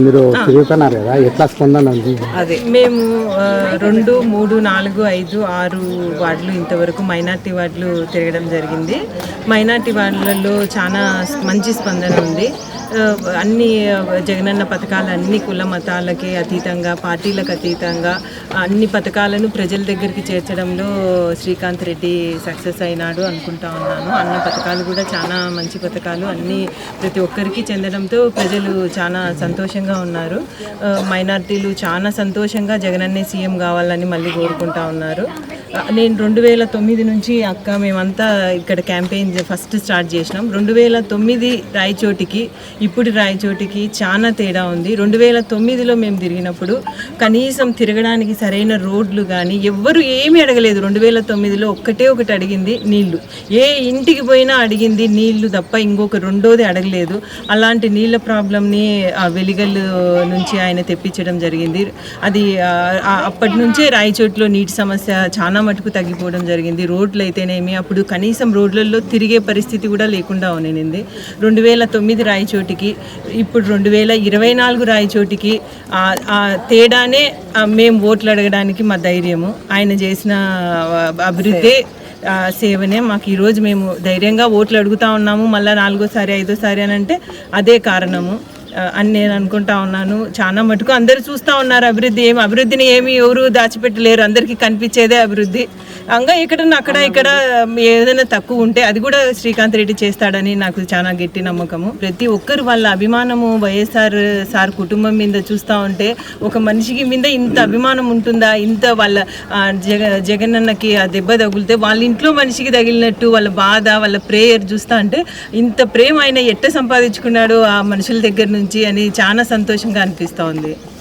మీరు తిరుగుతున్నారు కదా, ఎట్లా స్పందన ఉంది? అదే మేము 2, 3, 4, 5, 6 వార్డులు ఇంతవరకు మైనార్టీ వార్డులు తిరగడం జరిగింది. మైనార్టీ వార్డులలో చాలా మంచి స్పందన ఉంది. అన్ని జగనన్న పథకాలు అన్ని కుల మతాలకి అతీతంగా, పార్టీలకు అతీతంగా అన్ని పథకాలను ప్రజల దగ్గరికి చేర్చడంలో శ్రీకాంత్ రెడ్డి సక్సెస్ అయినాడు అనుకుంటా ఉన్నాను. అన్ని పథకాలు కూడా చాలా మంచి పథకాలు, అన్నీ ప్రతి ఒక్కరికి చెందడంతో ప్రజలు చాలా సంతోషంగా ఉన్నారు. మైనార్టీలు చాలా సంతోషంగా జగనన్నే సీఎం కావాలని మళ్ళీ కోరుకుంటా ఉన్నారు. నేను 2009 నుంచి మేమంతా ఇక్కడ క్యాంపెయిన్ ఫస్ట్ స్టార్ట్ చేసినాం. 2009 రాయచోటికి ఇప్పుడు రాయచోటికి చాలా తేడా ఉంది. 2009లో మేము తిరిగినప్పుడు కనీసం తిరగడానికి సరైన రోడ్లు కానీ ఎవ్వరు ఏమీ అడగలేదు. 2009లో ఒకటి అడిగింది నీళ్లు. ఏ ఇంటికి పోయినా అడిగింది నీళ్లు తప్ప ఇంకొక రెండోది అడగలేదు. అలాంటి నీళ్ళ ప్రాబ్లంని వెలిగల్ నుంచి ఆయన తెప్పించడం జరిగింది. అది అప్పటి నుంచే రాయచోటిలో నీటి సమస్య చాలా మటుకు తగ్గిపోవడం జరిగింది. రోడ్లు అయితేనేమి అప్పుడు కనీసం రోడ్లలో తిరిగే పరిస్థితి కూడా లేకుండా ఉన్నింది. 2009 రాయచోటికి ఇప్పుడు 2024 రాయచోటికి ఆ తేడానే మేము ఓట్లు అడగడానికి మా ధైర్యము. ఆయన చేసిన అభివృద్ధి సేవనే మాకు ఈరోజు మేము ధైర్యంగా ఓట్లు అడుగుతూ ఉన్నాము. మళ్ళీ 4వ సారి 5వ సారి అని అంటే అదే కారణము అని నేను అనుకుంటా ఉన్నాను. చాలా మటుకు అందరూ చూస్తూ ఉన్నారు అభివృద్ధిని ఏమి ఎవరు దాచిపెట్టలేరు. అందరికీ కనిపించేదే అభివృద్ధి. ఎక్కడన్నా ఇక్కడ ఏదైనా తక్కువ ఉంటే అది కూడా శ్రీకాంత్ రెడ్డి చేస్తాడని నాకు చాలా గట్టి నమ్మకము. ప్రతి ఒక్కరు వాళ్ళ అభిమానము వైఎస్ఆర్ సార్ కుటుంబం మీద చూస్తూ ఉంటే ఒక మనిషికి మీద ఇంత అభిమానం ఉంటుందా? ఇంత వాళ్ళ జగనన్నకి ఆ దెబ్బ తగిలితే వాళ్ళ ఇంట్లో మనిషికి తగిలినట్టు వాళ్ళ బాధ, వాళ్ళ ప్రేయర్ చూస్తూ అంటే ఇంత ప్రేమ ఆయన ఎట్ట సంపాదించుకున్నాడు ఆ మనుషుల దగ్గర నుంచి అని చాలా సంతోషంగా అనిపిస్తూ ఉంది.